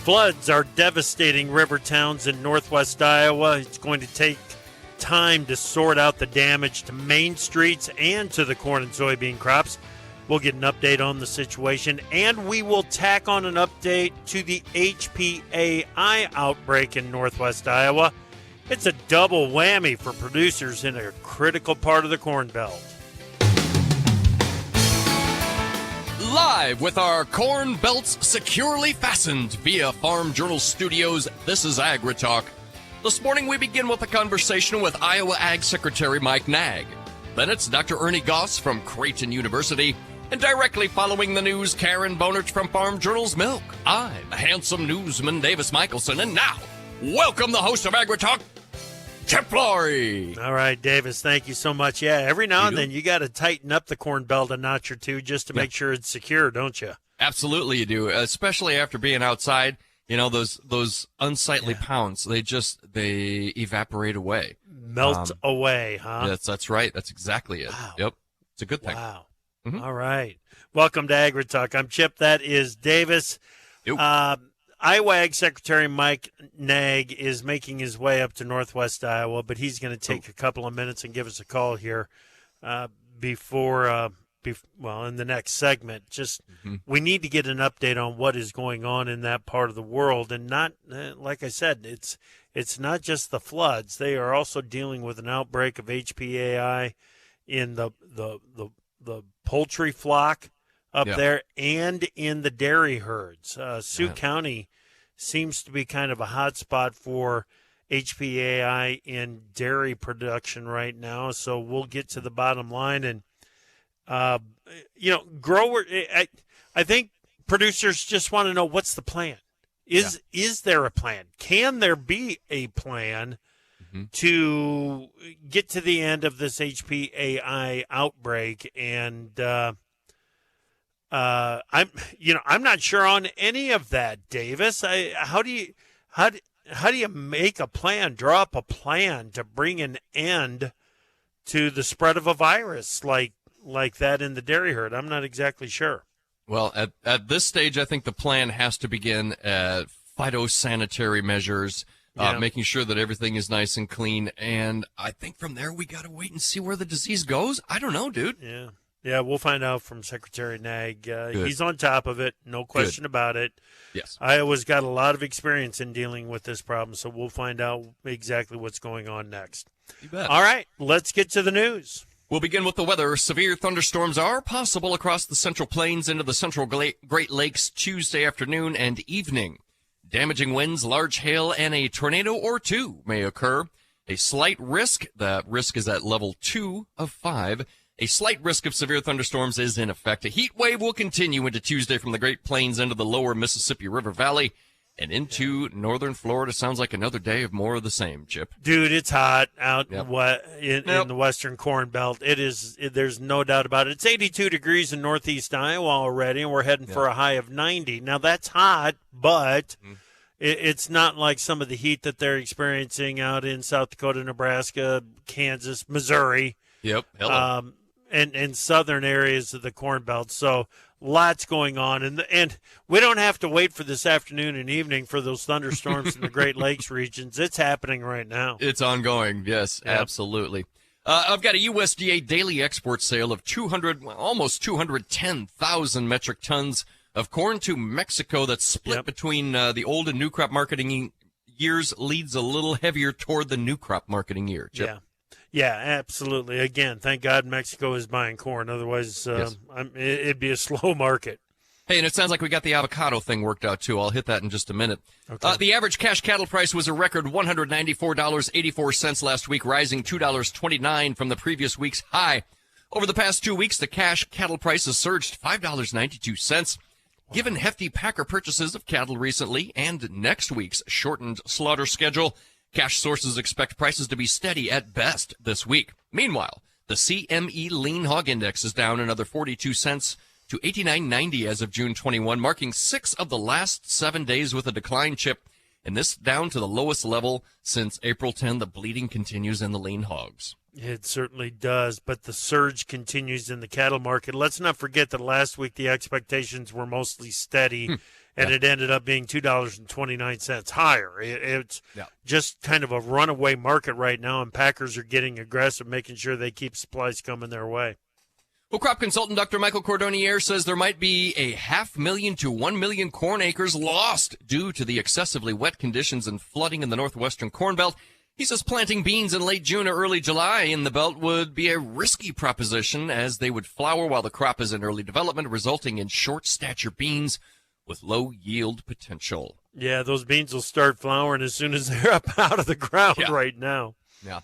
Floods are devastating river towns in northwest Iowa. It's going to take time to sort out the damage to main streets and to the corn and soybean crops. We'll get an update on the situation, and we will tack on an update to the HPAI outbreak in northwest Iowa. It's a double whammy for producers in a critical part of the Corn Belt. Live with our corn belts securely fastened via Farm Journal Studios, this is AgriTalk. This morning we begin with a conversation with Iowa Ag Secretary Mike Naig. Then it's Dr. Ernie Goss from Creighton University. And directly following the news, Karen Bonert from Farm Journal's Milk. I'm handsome newsman Davis Michelson. And now, welcome the host of AgriTalk, Chip Laurie. All right, Davis, thank you so much. Yeah, every now and then you got to tighten up the Corn Belt a notch or two just to make sure it's secure, don't you? Absolutely you do, especially after being outside. You know, those unsightly pounds, they evaporate away. Melt away, huh? That's right. That's exactly it. Wow. Yep. It's a good thing. Wow. Mm-hmm. All right. Welcome to AgriTalk. I'm Chip. That is Davis. Iowa Ag Secretary Mike Naig is making his way up to northwest Iowa, but he's going to take a couple of minutes and give us a call here in the next segment. We need to get an update on what is going on in that part of the world, and not like I said, it's not just the floods. They are also dealing with an outbreak of HPAI in the poultry flock up there and in the dairy herds. Sioux County seems to be kind of a hot spot for HPAI in dairy production right now. So we'll get to the bottom line. And, I think producers just want to know, what's the plan? Is there a plan? Can there be a plan to get to the end of this HPAI outbreak? And I'm not sure on any of that, Davis. How do you make a plan, draw up a plan to bring an end to the spread of a virus like that in the dairy herd? I'm not exactly sure. Well, at this stage, I think the plan has to begin at phytosanitary measures, making sure that everything is nice and clean. And I think from there, we got to wait and see where the disease goes. I don't know, dude. Yeah, we'll find out from Secretary Naig. He's on top of it, no question about it. Yes. Iowa's got a lot of experience in dealing with this problem, so we'll find out exactly what's going on next. You bet. All right, let's get to the news. We'll begin with the weather. Severe thunderstorms are possible across the Central Plains into the Central Great Lakes Tuesday afternoon and evening. Damaging winds, large hail, and a tornado or two may occur. A slight risk, the risk is at level 2 of 5. A slight risk of severe thunderstorms is in effect. A heat wave will continue into Tuesday from the Great Plains into the lower Mississippi River Valley and into northern Florida. Sounds like another day of more of the same, Chip. Dude, it's hot out in the western Corn Belt. It is. There's no doubt about it. It's 82 degrees in northeast Iowa already, and we're heading for a high of 90. Now, that's hot, but it's not like some of the heat that they're experiencing out in South Dakota, Nebraska, Kansas, Missouri. Yep. Hello. And southern areas of the Corn Belt. So lots going on. And we don't have to wait for this afternoon and evening for those thunderstorms in the Great Lakes regions. It's happening right now. It's ongoing. Yes, absolutely. I've got a USDA daily export sale of almost 210,000 metric tons of corn to Mexico that's split between the old and new crop marketing years, leads a little heavier toward the new crop marketing year. Chip. Yeah, absolutely. Again, thank God Mexico is buying corn. Otherwise, it'd be a slow market. Hey, and it sounds like we got the avocado thing worked out, too. I'll hit that in just a minute. Okay. The average cash cattle price was a record $194.84 last week, rising $2.29 from the previous week's high. Over the past 2 weeks, the cash cattle price has surged $5.92. Given hefty packer purchases of cattle recently and next week's shortened slaughter schedule, cash sources expect prices to be steady at best this week. Meanwhile, the CME Lean Hog Index is down another 42 cents to 89.90 as of June 21, marking 6 of the last 7 days with a decline, Chip. and this down to the lowest level since April 10. The bleeding continues in the lean hogs. It certainly does, but the surge continues in the cattle market. Let's not forget that last week the expectations were mostly steady, and it ended up being $2.29 higher. It's just kind of a runaway market right now, and packers are getting aggressive, making sure they keep supplies coming their way. Well, crop consultant Dr. Michael Cordonier says there might be a 500,000 to 1 million corn acres lost due to the excessively wet conditions and flooding in the northwestern Corn Belt. He says planting beans in late June or early July in the belt would be a risky proposition as they would flower while the crop is in early development, resulting in short stature beans with low yield potential. Yeah, those beans will start flowering as soon as they're up out of the ground right now. Yeah.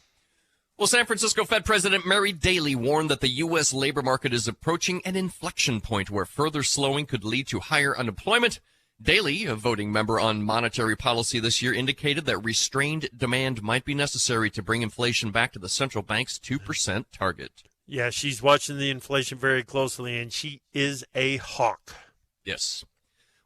Well, San Francisco Fed President Mary Daly warned that the U.S. labor market is approaching an inflection point where further slowing could lead to higher unemployment. Daly, a voting member on monetary policy this year, indicated that restrained demand might be necessary to bring inflation back to the central bank's 2% target. Yeah, she's watching the inflation very closely, and she is a hawk. Yes.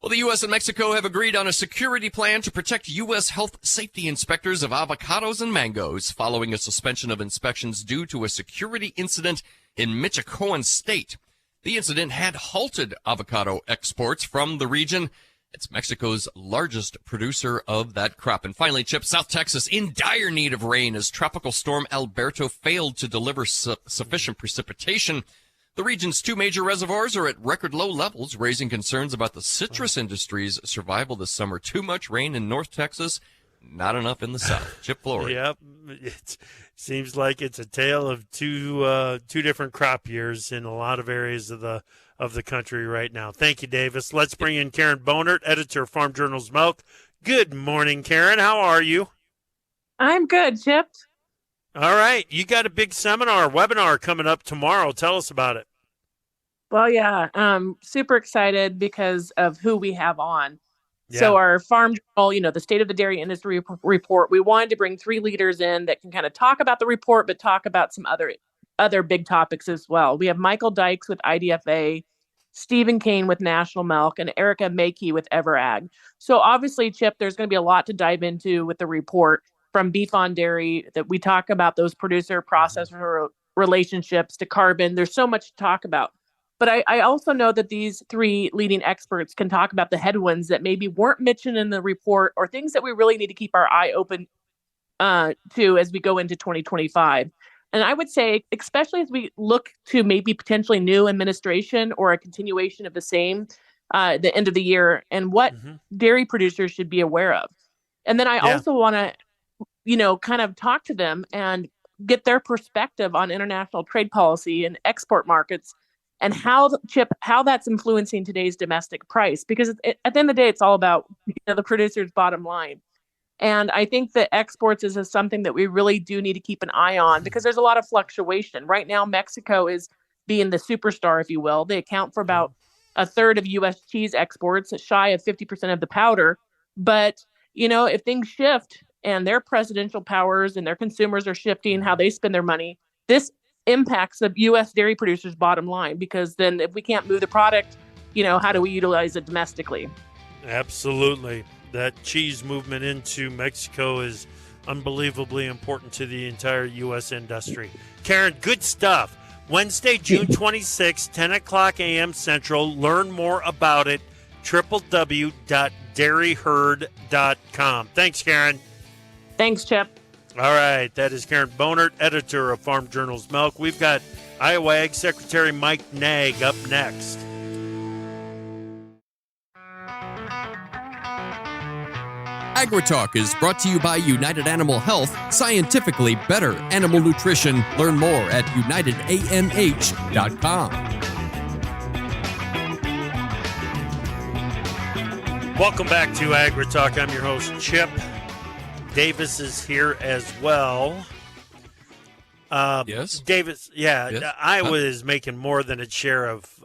Well, the U.S. and Mexico have agreed on a security plan to protect U.S. health safety inspectors of avocados and mangoes following a suspension of inspections due to a security incident in Michoacan State. The incident had halted avocado exports from the region. It's Mexico's largest producer of that crop. And finally, Chip, South Texas in dire need of rain as Tropical Storm Alberto failed to deliver sufficient precipitation. The region's two major reservoirs are at record low levels, raising concerns about the citrus industry's survival this summer. Too much rain in North Texas, not enough in the South. Chip Flory. Yep. It seems like it's a tale of two different crop years in a lot of areas of the country right now. Thank you, Davis. Let's bring in Karen Bonert, editor of Farm Journal's Milk. Good morning, Karen. How are you? I'm good, Chip. All right. You got a big webinar coming up tomorrow. Tell us about it. Well, yeah, super excited because of who we have on. Yeah. So our Farm Journal, the State of the Dairy Industry report, we wanted to bring three leaders in that can kind of talk about the report, but talk about some other big topics as well. We have Michael Dykes with IDFA, Stephen Kane with National Milk, and Erica Makey with EverAg. So obviously, Chip, there's going to be a lot to dive into with the report from beef on dairy, that we talk about those producer-processor relationships to carbon. There's so much to talk about. But I also know that these three leading experts can talk about the headwinds that maybe weren't mentioned in the report or things that we really need to keep our eye open to as we go into 2025. And I would say, especially as we look to maybe potentially new administration or a continuation of the same the end of the year, and what dairy producers should be aware of. And then I also want to, kind of talk to them and get their perspective on international trade policy and export markets and how that's influencing today's domestic price. Because at the end of the day, it's all about the producer's bottom line. And I think that exports is something that we really do need to keep an eye on because there's a lot of fluctuation. Right now, Mexico is being the superstar, if you will. They account for about a third of U.S. cheese exports, shy of 50% of the powder. But, if things shift and their presidential powers and their consumers are shifting how they spend their money, this impacts the U.S. dairy producers' bottom line, because then if we can't move the product, how do we utilize it domestically? Absolutely. That cheese movement into Mexico is unbelievably important to the entire U.S. industry. Karen, good stuff. Wednesday, June 26th, 10 o'clock a.m. Central. Learn more about it, www.dairyherd.com. Thanks, Karen. Thanks, Chip. All right, that is Karen Bonert, editor of Farm Journal's Milk. We've got Iowa Ag Secretary Mike Naig up next. AgriTalk is brought to you by United Animal Health, scientifically better animal nutrition. Learn more at unitedamh.com. Welcome back to AgriTalk. I'm your host, Chip. Davis is here as well. Yes. Davis, Yes. Iowa is making more than its share of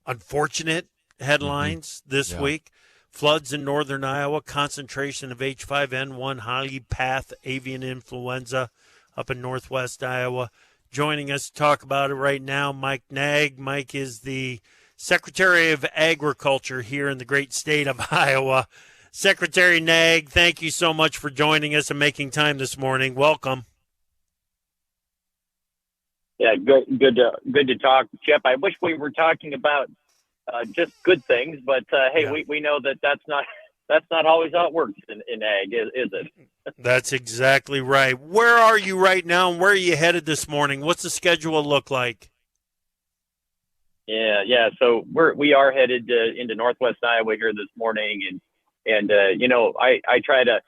unfortunate headlines this week. Floods in northern Iowa, concentration of H5N1 highly path avian influenza up in northwest Iowa. Joining us to talk about it right now, Mike Naig. Mike is the Secretary of Agriculture here in the great state of Iowa. Secretary Naig, thank you so much for joining us and making time this morning. Welcome. Yeah, good to talk, Chip. I wish we were talking about just good things, but hey, Yeah. we know that's not always how it works in ag, is it? That's exactly right. Where are you right now, and where are you headed this morning? What's the schedule look like? Yeah. So we are headed into Northwest Iowa here this morning, and I try to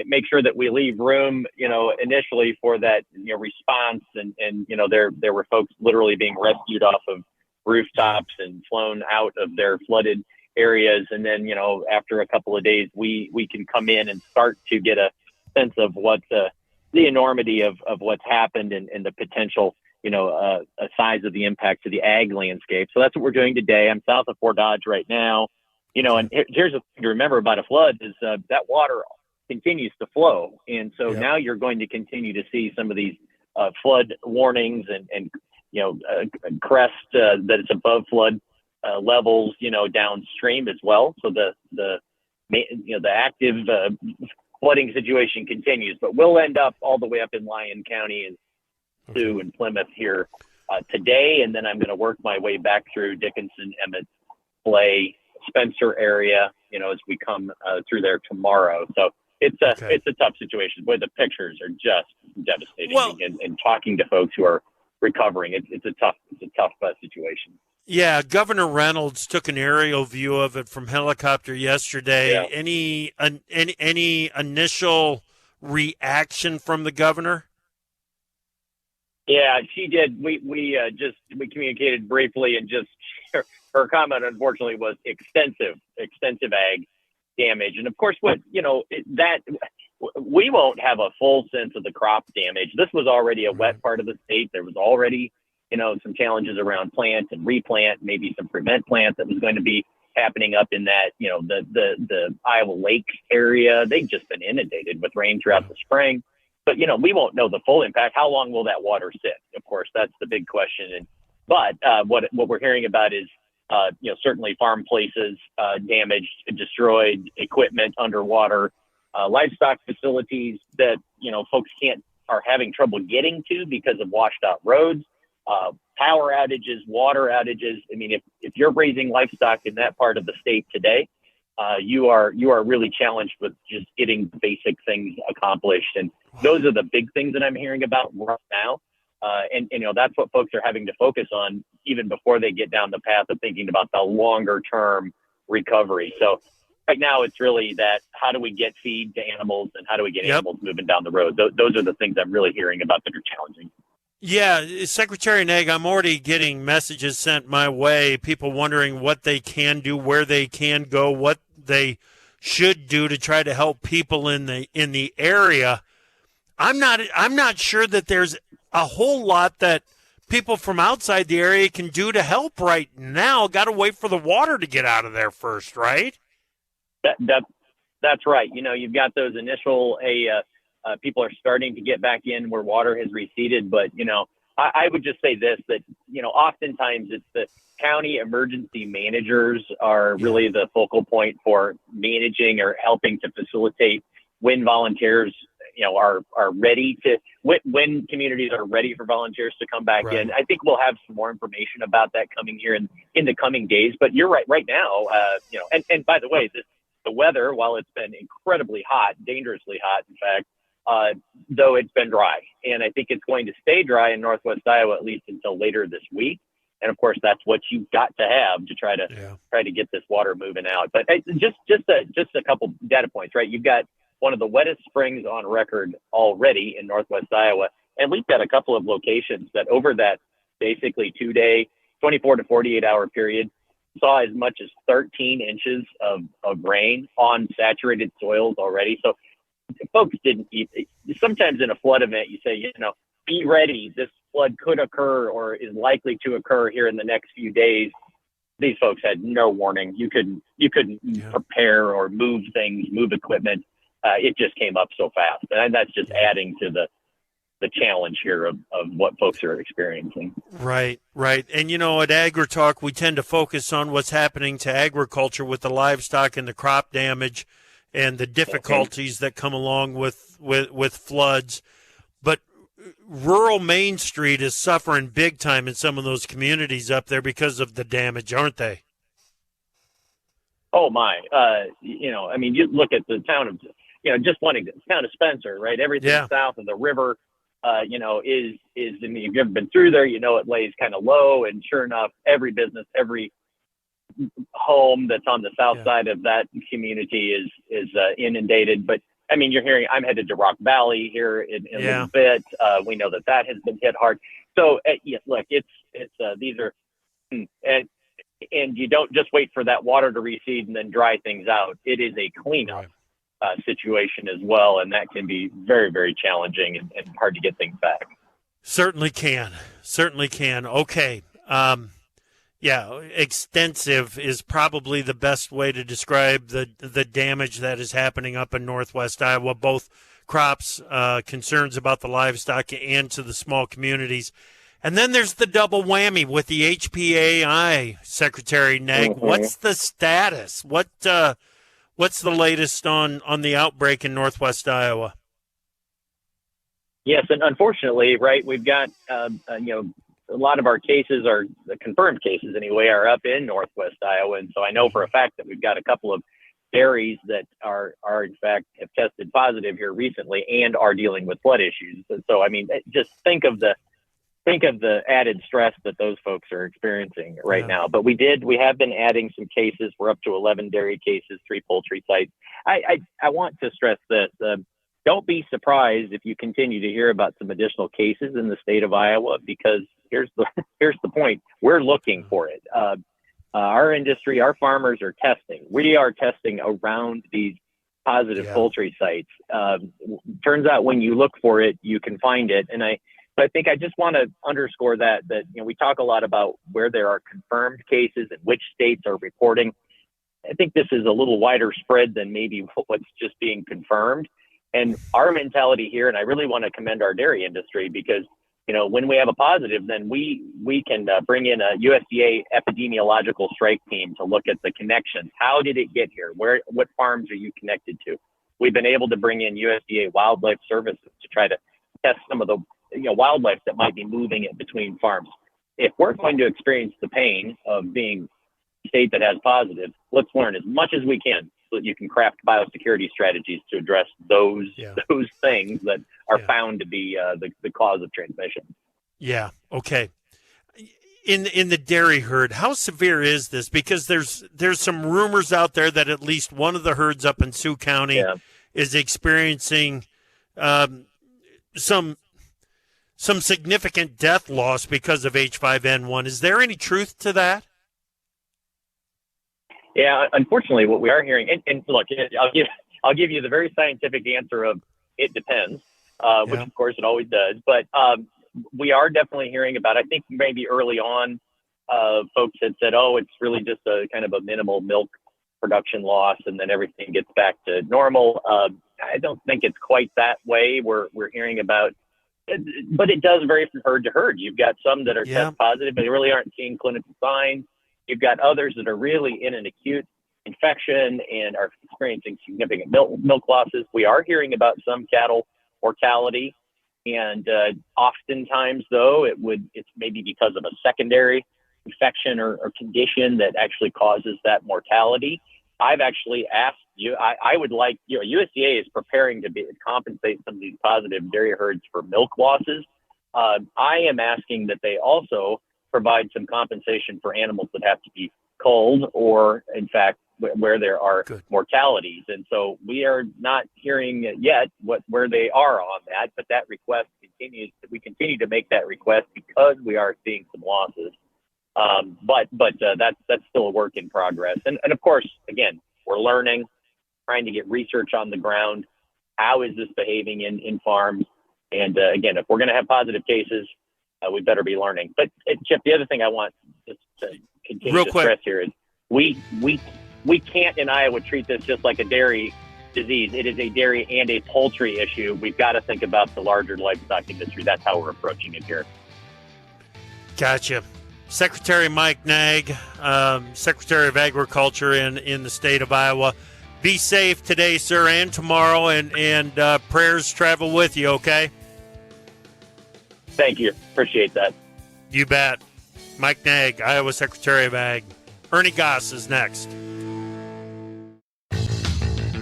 make sure that we leave room, initially for that, response, and there were folks literally being rescued off of rooftops and flown out of their flooded areas, and then after a couple of days, we can come in and start to get a sense of what the enormity of what's happened and the potential, a size of the impact to the ag landscape. So that's what we're doing today. I'm south of Fort Dodge right now, and here's the thing to remember about a flood is that water continues to flow. And so now you're going to continue to see some of these flood warnings and crest that it's above flood levels, downstream as well. So the active flooding situation continues, but we'll end up all the way up in Lyon County and Sioux and Plymouth here today. And then I'm going to work my way back through Dickinson, Emmett, Clay, Spencer area, as we come through there tomorrow. So it's a tough situation. Boy, the pictures are just devastating. Well, and talking to folks who are recovering, it's a tough situation. Yeah, Governor Reynolds took an aerial view of it from helicopter yesterday. Yeah. Any initial reaction from the governor? Yeah, she did. We communicated briefly, and just her comment, unfortunately, was extensive ag damage. And of course, that we won't have a full sense of the crop damage. This was already a wet part of the state. There was already, some challenges around plant and replant, maybe some prevent plant that was going to be happening up in that, the Iowa Lakes area. They've just been inundated with rain throughout the spring. But, we won't know the full impact. How long will that water sit? Of course, that's the big question. But what we're hearing about is, certainly farm places damaged, destroyed, equipment underwater, livestock facilities that, folks are having trouble getting to because of washed out roads, power outages, water outages. I mean, if you're raising livestock in that part of the state today, you are really challenged with just getting basic things accomplished. And those are the big things that I'm hearing about right now. And that's what folks are having to focus on even before they get down the path of thinking about the longer term recovery. So right now it's really that, how do we get feed to animals and how do we get animals moving down the road? Those are the things I'm really hearing about that are challenging. Yeah, Secretary Naig, I'm already getting messages sent my way, people wondering what they can do, where they can go, what they should do to try to help people in the area. I'm not sure that there's a whole lot that people from outside the area can do to help right now. Got to wait for the water to get out of there first, right? That's right. You've got those initial people are starting to get back in where water has receded. But, I would just say this, that, oftentimes it's the county emergency managers are really the focal point for managing or helping to facilitate when volunteers, are ready to, when communities are ready for volunteers to come back in. I think we'll have some more information about that coming here in the coming days. But you're right now, and by the way, the weather, while it's been incredibly hot, dangerously hot, in fact, though it's been dry, and I think it's going to stay dry in Northwest Iowa at least until later this week. And of course, that's what you've got to have to try to get this water moving out. But just a couple data points, right? You've got one of the wettest springs on record already in Northwest Iowa, and we've got a couple of locations that over that basically 2-day, 24 to 48 hour period saw as much as 13 inches of rain on saturated soils already. So folks didn't eat. Sometimes in a flood event, you say, be ready. This flood could occur or is likely to occur here in the next few days. These folks had no warning. You couldn't prepare or move things, move equipment. It just came up so fast. And that's just adding to the challenge here of what folks are experiencing. Right. And, at AgriTalk, we tend to focus on what's happening to agriculture with the livestock and the crop damage. and the difficulties that come along with floods. But rural Main Street is suffering big time in some of those communities up there because of the damage, aren't they? Oh my! I mean, you look at the town of, just one example, town of Spencer, right? Everything south of the river, is. I mean, if you've ever been through there, it lays kind of low, and sure enough, every business, every home that's on the south side of that community is inundated. But I mean, you're hearing, I'm headed to Rock Valley here in a little bit. We know that has been hit hard. So look, it's these are, and you don't just wait for that water to recede and then dry things out. It is a cleanup situation as well, and that can be very, very challenging and hard to get things back. Certainly can. Okay. Extensive is probably the best way to describe the damage that is happening up in northwest Iowa, both crops, concerns about the livestock, and to the small communities. And then there's the double whammy with the HPAI, Secretary Naig. Mm-hmm. What's the status? What's the latest on the outbreak in northwest Iowa? Yes, and unfortunately, right, we've got a lot of our cases, are the confirmed cases anyway, are up in northwest Iowa, and so I know for a fact that we've got a couple of dairies that are in fact have tested positive here recently and are dealing with flood issues. And so I mean, just think of the added stress that those folks are experiencing right now. But we have been adding some cases. We're up to 11 dairy cases, 3 poultry sites. I want to stress this. Don't be surprised if you continue to hear about some additional cases in the state of Iowa, because here's the point. We're looking for it. Our industry, our farmers are testing. We are testing around these positive poultry sites. Turns out when you look for it, you can find it. And I think I just want to underscore that we talk a lot about where there are confirmed cases and which states are reporting. I think this is a little wider spread than maybe what's just being confirmed. And our mentality here, and I really want to commend our dairy industry, because when we have a positive, then we can bring in a USDA epidemiological strike team to look at the connections. How did it get here? What farms are you connected to? We've been able to bring in USDA Wildlife Services to try to test some of the wildlife that might be moving it between farms. If we're going to experience the pain of being a state that has positive, let's learn as much as we can so that you can craft biosecurity strategies to address those things that are found to be the cause of transmission. Yeah. Okay. In the dairy herd, how severe is this? Because there's some rumors out there that at least one of the herds up in Sioux County is experiencing some significant death loss because of H5N1. Is there any truth to that? Yeah, unfortunately, what we are hearing, and look, I'll give you the very scientific answer of it depends, which of course it always does. But we are definitely hearing about. I think maybe early on, folks had said, "Oh, it's really just a kind of a minimal milk production loss, and then everything gets back to normal." I don't think it's quite that way. We're hearing about. But it does vary from herd to herd. You've got some that are test positive, but they really aren't seeing clinical signs. You've got others that are really in an acute infection and are experiencing significant milk losses. We are hearing about some cattle mortality, and oftentimes, though, it's maybe because of a secondary infection or condition that actually causes that mortality. I've actually asked you, I would like, USDA is preparing to compensate some of these positive dairy herds for milk losses. I am asking that they also provide some compensation for animals that have to be culled or, in fact, where there are mortalities. And so we are not hearing yet where they are on that, but that request continues. We continue to make that request because we are seeing some losses. But that's still a work in progress. And of course, again, we're learning, trying to get research on the ground. How is this behaving in farms? And again, if we're going to have positive cases, we better be learning. But Chip, the other thing I want to continue to stress here is we can't in Iowa treat this just like a dairy disease. It is a dairy and a poultry issue. We've got to think about the larger livestock industry. That's how we're approaching it here. Gotcha. Secretary Mike Naig, Secretary of Agriculture in the state of Iowa, Be safe today, sir, and tomorrow, and prayers travel with you, okay? Thank you. Appreciate that. You bet. Mike Naig, Iowa Secretary of Ag. Ernie Goss is next.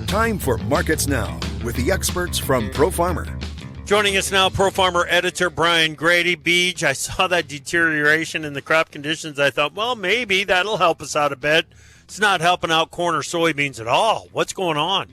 Time for Markets Now with the experts from Pro Farmer. Joining us now, Pro Farmer editor Brian Grady. Beej, I saw that deterioration in the crop conditions. I thought, well, maybe that'll help us out a bit. It's not helping out corn or soybeans at all. What's going on?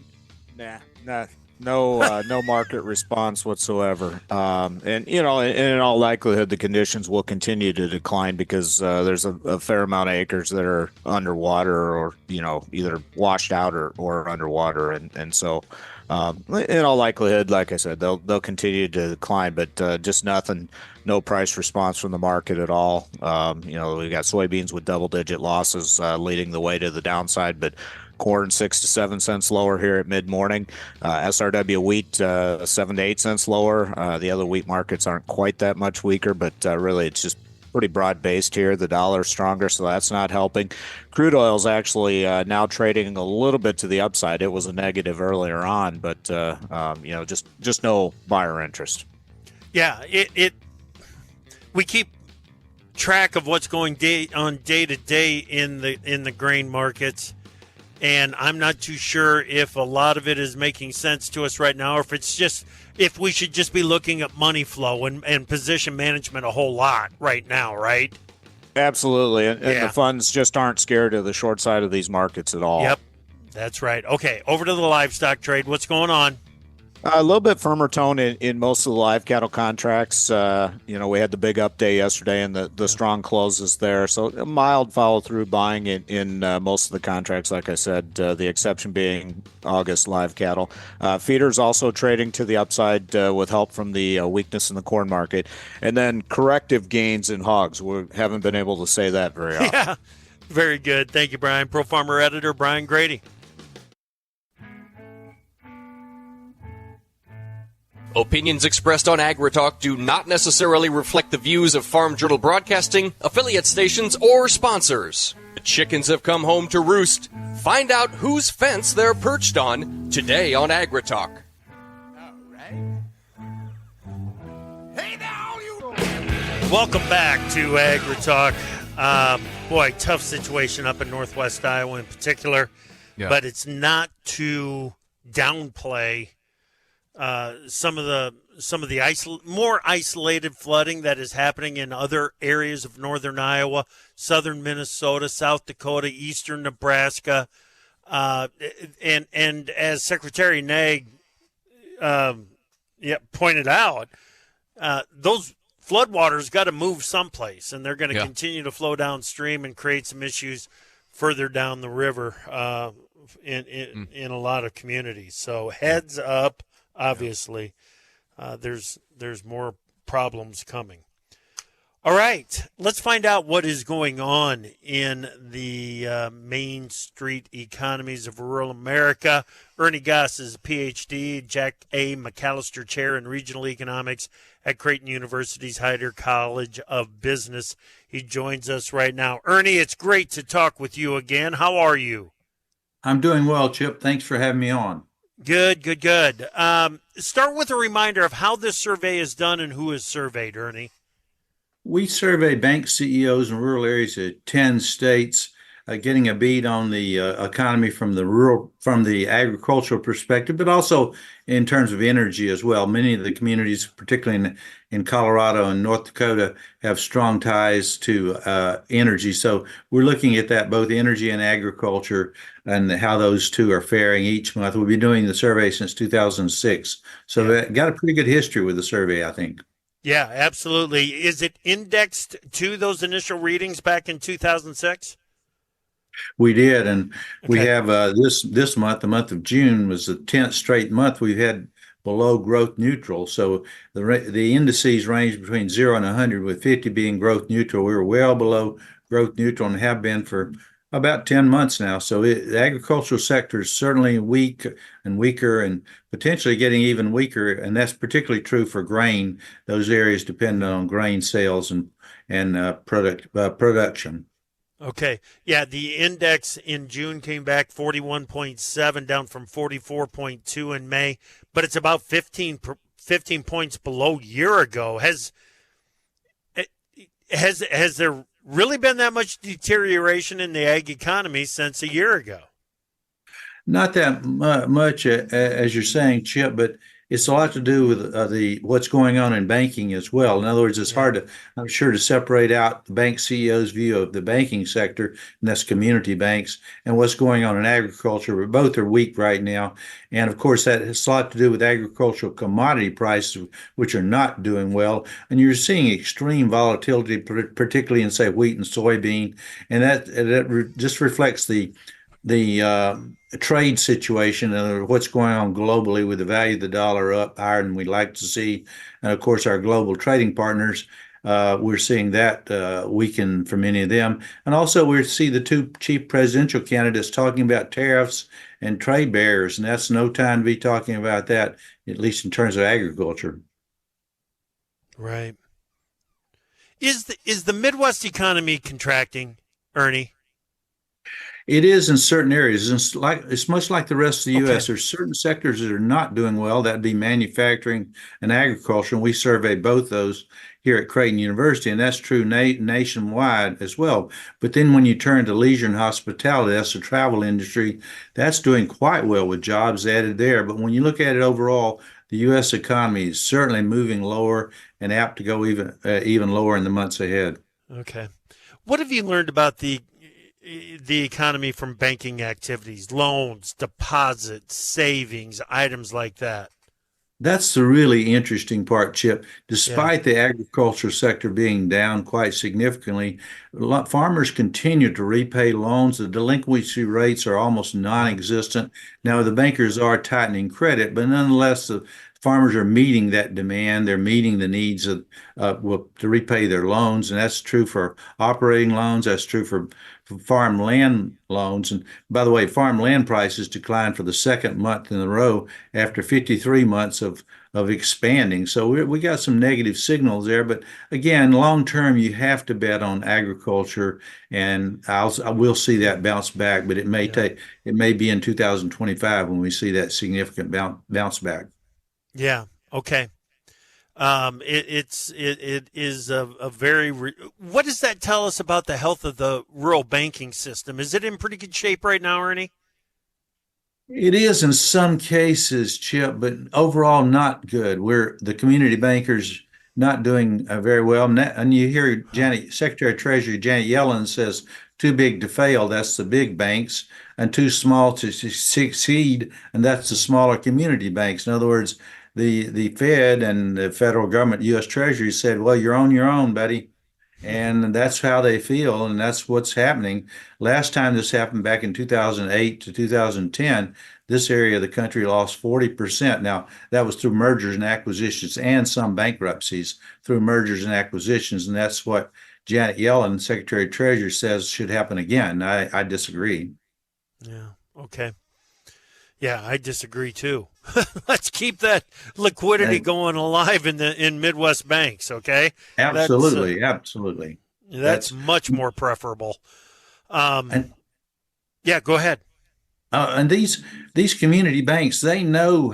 No market response whatsoever. And in all likelihood, the conditions will continue to decline because there's a fair amount of acres that are underwater or, either washed out or underwater. And so, in all likelihood, like I said, they'll continue to decline, but just no price response from the market at all. We got soybeans with double-digit losses leading the way to the downside, but corn 6 to 7 cents lower here at mid-morning. SRW wheat 7 to 8 cents lower. The other wheat markets aren't quite that much weaker, but really it's just pretty broad-based here. The dollar's stronger, so that's not helping. Crude oil's actually now trading a little bit to the upside. It was a negative earlier on, but just no buyer interest. Yeah, we keep track of what's going day to day in the grain markets, and I'm not too sure if a lot of it is making sense to us right now, or if we should just be looking at money flow and position management a whole lot right now, right? Absolutely, and the funds just aren't scared of the short side of these markets at all. Yep, that's right. Okay, over to the livestock trade. What's going on? A little bit firmer tone in most of the live cattle contracts. We had the big up day yesterday and the strong closes there. So a mild follow through buying in most of the contracts, like I said, the exception being August live cattle. Feeders also trading to the upside with help from the weakness in the corn market. And then corrective gains in hogs. We haven't been able to say that very often. Yeah, very good. Thank you, Brian. Pro Farmer editor Brian Grady. Opinions expressed on AgriTalk do not necessarily reflect the views of Farm Journal Broadcasting, affiliate stations, or sponsors. The chickens have come home to roost. Find out whose fence they're perched on today on AgriTalk. Welcome back to AgriTalk. Tough situation up in Northwest Iowa in particular, but it's not to downplay some of the more isolated flooding that is happening in other areas of northern Iowa, southern Minnesota, South Dakota, eastern Nebraska, and as Secretary Naig pointed out, those floodwaters got to move someplace, and they're going to continue to flow downstream and create some issues further down the river in a lot of communities. So heads up. Obviously, there's more problems coming. All right, let's find out what is going on in the Main Street economies of rural America. Ernie Goss is a PhD, Jack A. McAllister Chair in Regional Economics at Creighton University's Hyder College of Business. He joins us right now. Ernie, it's great to talk with you again. How are you? I'm doing well, Chip. Thanks for having me on. Good. Start with a reminder of how this survey is done and who is surveyed, Ernie. We survey bank CEOs in rural areas of 10 states, getting a beat on the economy from the agricultural perspective, but also in terms of energy as well. Many of the communities, particularly in Colorado and North Dakota, have strong ties to energy. So we're looking at that, both energy and agriculture, and how those two are faring each month. We've been doing the survey since 2006. So got a pretty good history with the survey, I think. Yeah, absolutely. Is it indexed to those initial readings back in 2006? We did, and we have this month, the month of June, was the 10th straight month we've had below growth neutral. So the indices range between 0 and 100, with 50 being growth neutral. We were well below growth neutral and have been for about 10 months now. So the agricultural sector is certainly weak and weaker, and potentially getting even weaker. And that's particularly true for grain. Those areas depend on grain sales and production. Okay. Yeah, the index in June came back 41.7, down from 44.2 in May, but it's about 15 points below year ago. Has there really been that much deterioration in the ag economy since a year ago? Not that much, as you're saying, Chip, but it's a lot to do with the what's going on in banking as well. In other words, it's Yeah. hard to, I'm sure, to separate out the bank CEO's view of the banking sector, and that's community banks, and what's going on in agriculture. But both are weak right now, and of course, that has a lot to do with agricultural commodity prices, which are not doing well. And you're seeing extreme volatility, particularly in, say, wheat and soybean, and that just reflects the trade situation and what's going on globally with the value of the dollar up higher than we'd like to see. And of course, our global trading partners, we're seeing that weaken for many of them. And also, we see the two chief presidential candidates talking about tariffs and trade barriers, and that's no time to be talking about that, at least in terms of agriculture. Right. Is the Midwest economy contracting, Ernie? It is in certain areas. It's much like the rest of the Okay. U.S. There's certain sectors that are not doing well. That'd be manufacturing and agriculture, and we survey both those here at Creighton University, and that's true nationwide as well. But then when you turn to leisure and hospitality, that's the travel industry, that's doing quite well with jobs added there. But when you look at it overall, the U.S. economy is certainly moving lower and apt to go even lower in the months ahead. Okay. What have you learned about the economy from banking activities, loans, deposits, savings, items like that? That's the really interesting part, Chip. Yeah. Despite the agriculture sector being down quite significantly, farmers continue to repay loans. The delinquency rates are almost Yeah. non-existent. Now, the bankers are tightening credit, but nonetheless, the farmers are meeting that demand. They're meeting the needs of to repay their loans, and that's true for operating loans. That's true for farm land loans. And by the way, farm land prices declined for the second month in a row after 53 months of expanding. So we got some negative signals there. But again, long term, you have to bet on agriculture, and I will see that bounce back. But Yeah. it may be in 2025 when we see that significant bounce back. Yeah. Okay. It is a very. What does that tell us about the health of the rural banking system? Is it in pretty good shape right now, Ernie? It is in some cases, Chip, but overall not good. We're the community bankers not doing very well. And you hear Secretary of Treasury Janet Yellen says too big to fail. That's the big banks, and too small to succeed, and that's the smaller community banks. In other words, the Fed and the federal government, U.S. Treasury said, "Well, you're on your own, buddy." And that's how they feel, and that's what's happening. Last time this happened back in 2008 to 2010, this area of the country lost 40%. Now, that was through mergers and acquisitions and some bankruptcies through mergers and acquisitions, and that's what Janet Yellen, Secretary of Treasury, says should happen again. I disagree. Yeah. Okay. Yeah, I disagree too. Let's keep that liquidity going alive in Midwest banks. Okay. Absolutely, absolutely. That's much more preferable. And Yeah, go ahead. and these community banks, they know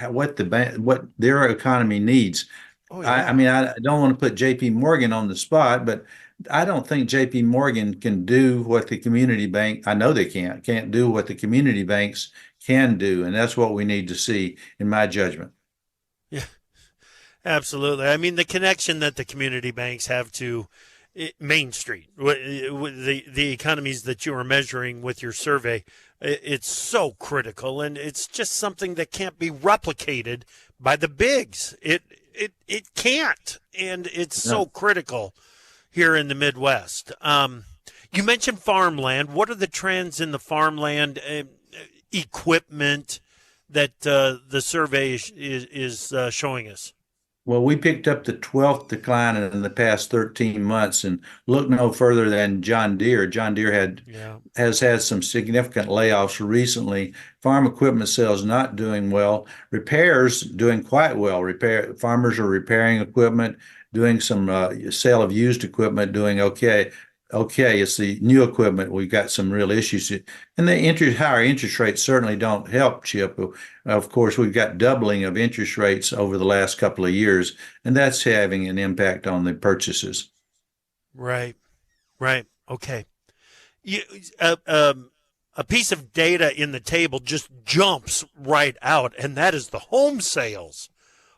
what what their economy needs. Oh yeah. I mean, I don't want to put J.P. Morgan on the spot, but I don't think J.P. Morgan can do what the community bank. I know they can't do what the community banks can do, and that's what we need to see, in my judgment. Yeah, absolutely. I mean, the connection that the community banks have to Main Street, the economies that you are measuring with your survey, it's so critical, and it's just something that can't be replicated by the bigs. It can't, and it's so critical here in the Midwest. You mentioned farmland. What are the trends in the farmland equipment that the survey is showing us? Well, we picked up the 12th decline in the past 13 months, and look no further than John Deere. John Deere has had some significant layoffs recently. Farm equipment sales not doing well. Repairs doing quite well. Farmers are repairing equipment, doing some sale of used equipment, doing okay. okay, it's the new equipment. We've got some real issues. And the higher interest rates certainly don't help, Chip. Of course, we've got doubling of interest rates over the last couple of years, and that's having an impact on the purchases. Right. Okay. A piece of data in the table just jumps right out, and that is the home sales.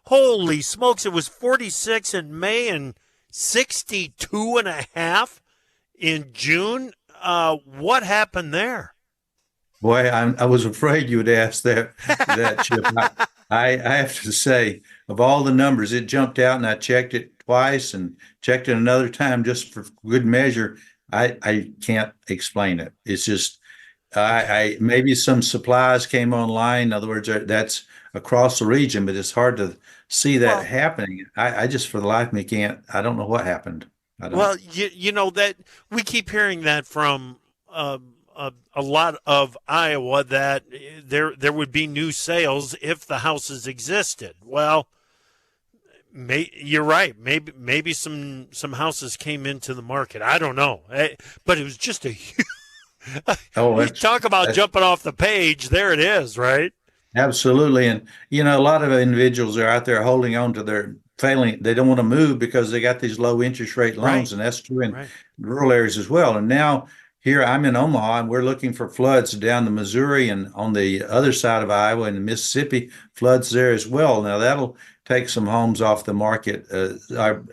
Holy smokes, it was 46 in May and 62.5 in June. What happened there? Boy, I was afraid you would ask that, Chip. I have to say, of all the numbers, it jumped out, and I checked it twice and checked it another time just for good measure. I can't explain it. It's just, I maybe some supplies came online. In other words, that's across the region, but it's hard to see that happening. I just, for the life of me, can't. I don't know what happened. I don't. Well, you know that we keep hearing that from a lot of Iowa, that there would be new sales if the houses existed. Well, you're right. Maybe some houses came into the market. I don't know, but it was just a huge. You talk about jumping off the page. There it is, right? Absolutely. And, a lot of individuals are out there holding on to their failing. They don't want to move because they got these low interest rate loans, Right. and that's true in rural areas as well. And now here I'm in Omaha, and we're looking for floods down the Missouri and on the other side of Iowa and Mississippi, floods there as well. Now that'll take some homes off the market,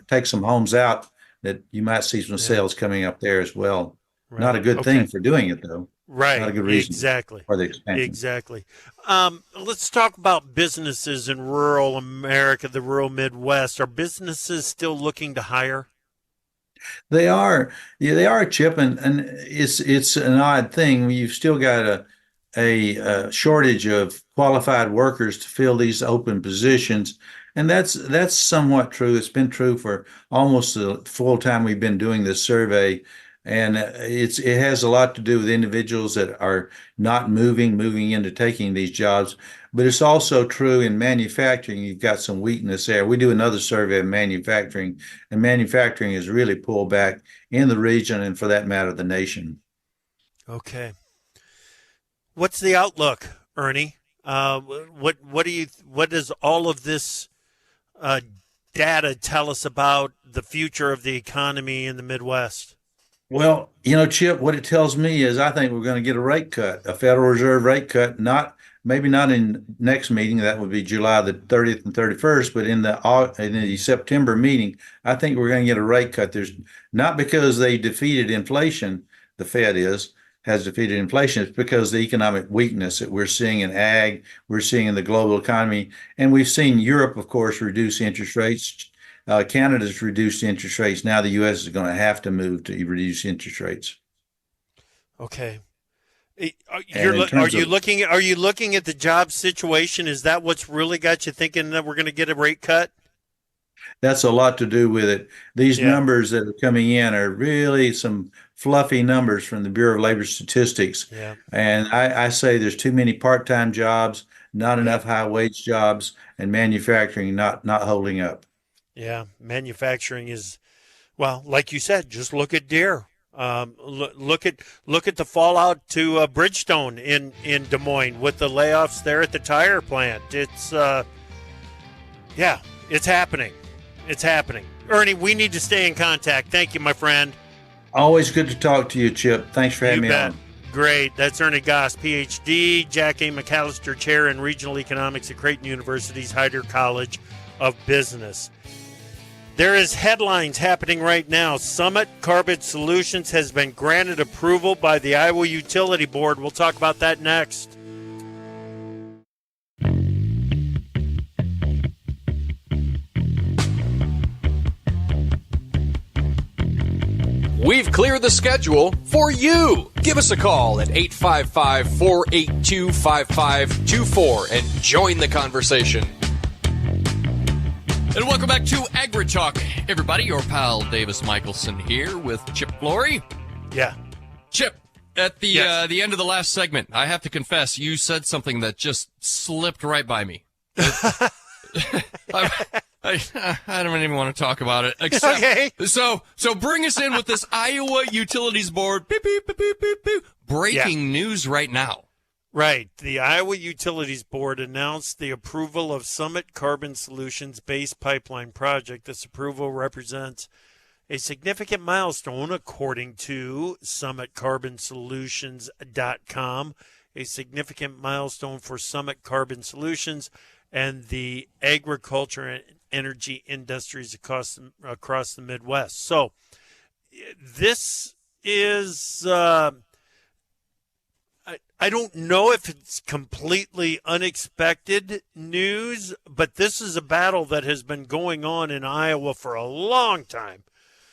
take some homes out that you might see some sales coming up there as well. Right. Not a good thing for doing it, though. Right. Not a good reason Exactly. for the expansion. Exactly. Let's talk about businesses in rural America, the rural Midwest. Are businesses still looking to hire? They are. Yeah, they are, Chip, and it's an odd thing. You've still got a shortage of qualified workers to fill these open positions. And that's somewhat true. It's been true for almost the full time we've been doing this survey. And it has a lot to do with individuals that are not moving into taking these jobs. But it's also true in manufacturing. You've got some weakness there. We do another survey of manufacturing, and manufacturing has really pulled back in the region and, for that matter, the nation. Okay. What's the outlook, Ernie? What does all of this data tell us about the future of the economy in the Midwest? Well, Chip, what it tells me is I think we're going to get a rate cut, a Federal Reserve rate cut, maybe not in next meeting, that would be July the 30th and 31st, but in the September meeting, I think we're going to get a rate cut. There's not because they defeated inflation, the Fed has defeated inflation. It's because the economic weakness that we're seeing in ag, we're seeing in the global economy, and we've seen Europe, of course, reduce interest rates. Canada's reduced interest rates. Now the U.S. is going to have to move to reduce interest rates. Okay. Are you looking at the job situation? Is that what's really got you thinking that we're going to get a rate cut? That's a lot to do with it. These numbers that are coming in are really some fluffy numbers from the Bureau of Labor Statistics. Yeah. And I say there's too many part-time jobs, not enough high-wage jobs, and manufacturing not holding up. Yeah, manufacturing is, well, like you said, just look at Deere. Look at the fallout to Bridgestone in Des Moines with the layoffs there at the tire plant. It's it's happening. It's happening. Ernie, we need to stay in contact. Thank you, my friend. Always good to talk to you, Chip. Thanks for having me on. Great. That's Ernie Goss, Ph.D., Jack A. McAllister Chair in Regional Economics at Creighton University's Hyder College of Business. There is headlines happening right now. Summit Carbon Solutions has been granted approval by the Iowa Utility Board. We'll talk about that next. We've cleared the schedule for you. Give us a call at 855-482-5524 and join the conversation. And welcome back to AgriTalk, everybody. Your pal Davis Michelson here with Chip Flory. Yeah. Chip, at the end of the last segment, I have to confess, you said something that just slipped right by me. I don't even want to talk about it. Except, Okay. So bring us in with this Iowa Utilities Board. Beep, beep, beep, beep, beep, beep. Breaking news right now. Right. The Iowa Utilities Board announced the approval of Summit Carbon Solutions base pipeline project. This approval represents a significant milestone, according to SummitCarbonSolutions.com, a significant milestone for Summit Carbon Solutions and the agriculture and energy industries across the Midwest. So this is, I don't know if it's completely unexpected news, but this is a battle that has been going on in Iowa for a long time.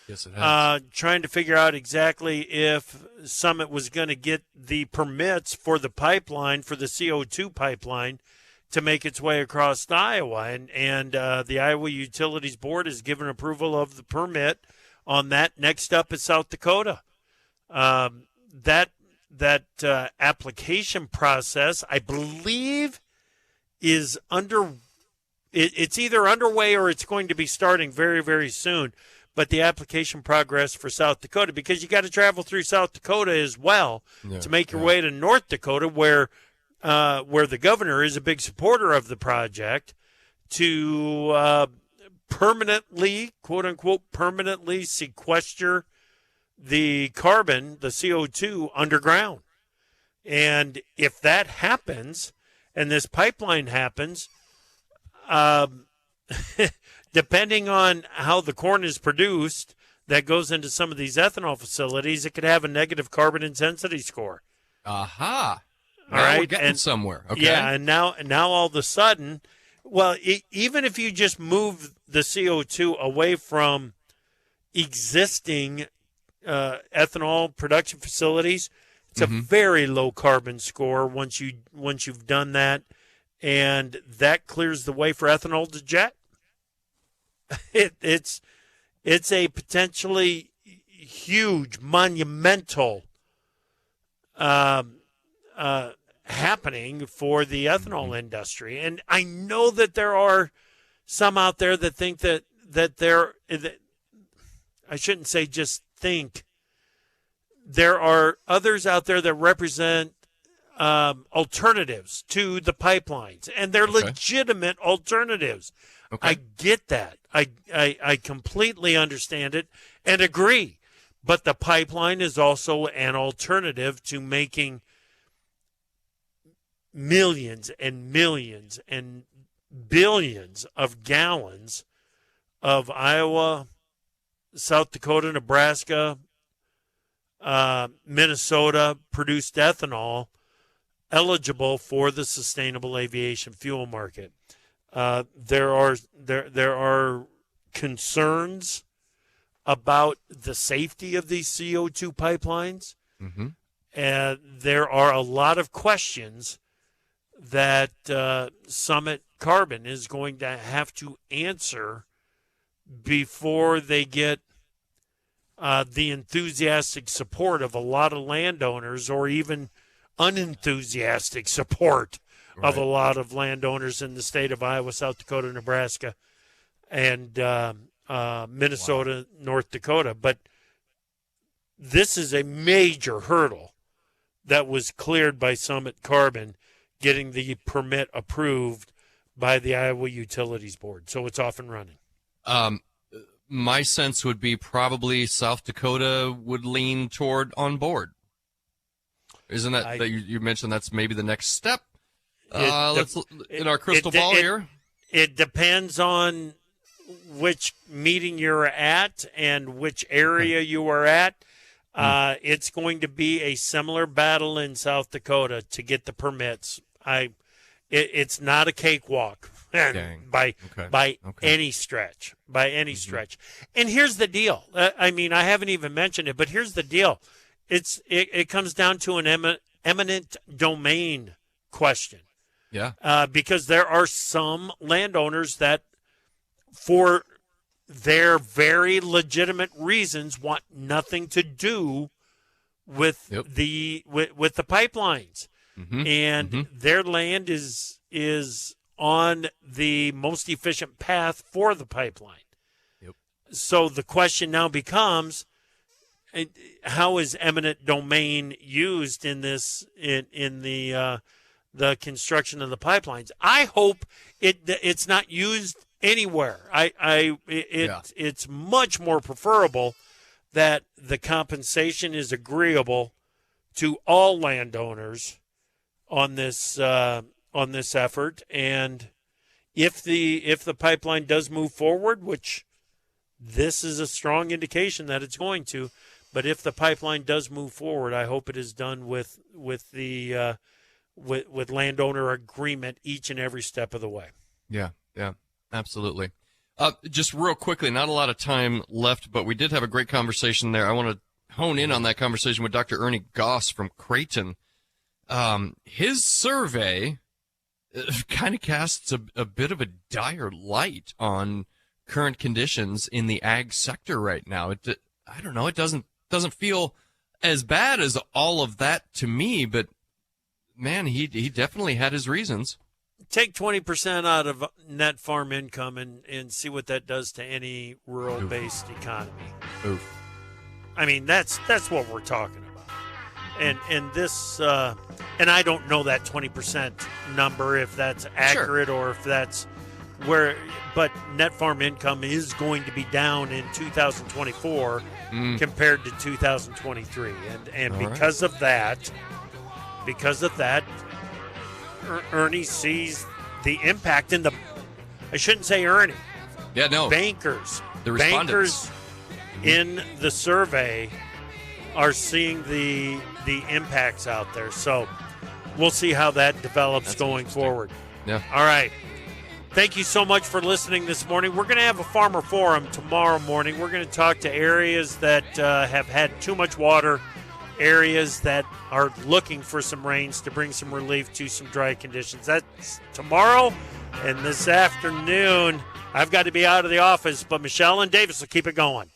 Yes, it has. Trying to figure out exactly if Summit was going to get the permits for the pipeline, for the CO2 pipeline, to make its way across Iowa. And the Iowa Utilities Board has given approval of the permit on that. Next up is South Dakota. That application process, I believe, is it's either underway or it's going to be starting very, very soon. But the application progress for South Dakota, because you got to travel through South Dakota as well to make your way to North Dakota, where the governor is a big supporter of the project, to permanently, quote unquote, permanently sequester the carbon, the CO2, underground. And if that happens, and this pipeline happens, depending on how the corn is produced that goes into some of these ethanol facilities, it could have a negative carbon intensity score. Aha. All right. We're getting somewhere. Okay. Yeah, and now all of a sudden, well, even if you just move the CO2 away from existing ethanol production facilities, it's a very low carbon score once you've done that, and that clears the way for ethanol to jet. It's a potentially huge, monumental happening for the ethanol industry. And I know that there are some out there that think that I shouldn't say just think. There are others out there that represent alternatives to the pipelines, and they're legitimate alternatives. Okay. I get that. I completely understand it and agree. But the pipeline is also an alternative to making millions and millions and billions of gallons of Iowa, South Dakota, Nebraska, Minnesota produced ethanol eligible for the sustainable aviation fuel market. There are concerns about the safety of these CO2 pipelines, and there are a lot of questions that Summit Carbon is going to have to answer before they get the enthusiastic support of a lot of landowners, or even unenthusiastic support of a lot of landowners in the state of Iowa, South Dakota, Nebraska, and Minnesota, North Dakota. But this is a major hurdle that was cleared by Summit Carbon, getting the permit approved by the Iowa Utilities Board. So it's off and running. My sense would be probably South Dakota would lean toward on board. Isn't that you mentioned that's maybe the next step? Let's in our crystal ball here. It depends on which meeting you're at and which area you are at. It's going to be a similar battle in South Dakota to get the permits. It's not a cakewalk by any stretch. And here's the deal. I mean, I haven't even mentioned it, but here's the deal. It comes down to an eminent domain question. Yeah. Because there are some landowners that, for their very legitimate reasons, want nothing to do with the with the pipelines, and their land is on the most efficient path for the pipeline. Yep. So the question now becomes, how is eminent domain used in this in the construction of the pipelines? I hope it's not used anywhere. It's much more preferable that the compensation is agreeable to all landowners on this effort, and if the pipeline does move forward, which this is a strong indication that it's going to, but if the pipeline does move forward, I hope it is done with landowner agreement each and every step of the way. Yeah, absolutely. Just real quickly, not a lot of time left, but we did have a great conversation there. I want to hone in on that conversation with Dr. Ernie Goss from Creighton. His survey kind of casts a bit of a dire light on current conditions in the ag sector right now. I don't know. It doesn't feel as bad as all of that to me, but man, he definitely had his reasons. Take 20% out of net farm income and see what that does to any rural-based economy. Oof. I mean, that's what we're talking about. And this, and I don't know that 20% number, if that's accurate or if that's where, but net farm income is going to be down in 2024 compared to 2023. And because of that, Ernie sees the impact in I shouldn't say Ernie. Yeah, no. Bankers. The respondents. Bankers in the survey are seeing the impacts out there. So we'll see how that develops going forward. Yeah. All right. Thank you so much for listening this morning. We're going to have a farmer forum tomorrow morning. We're going to talk to areas that have had too much water, areas that are looking for some rains to bring some relief to some dry conditions. That's tomorrow. And this afternoon, I've got to be out of the office, but Michelle and Davis will keep it going.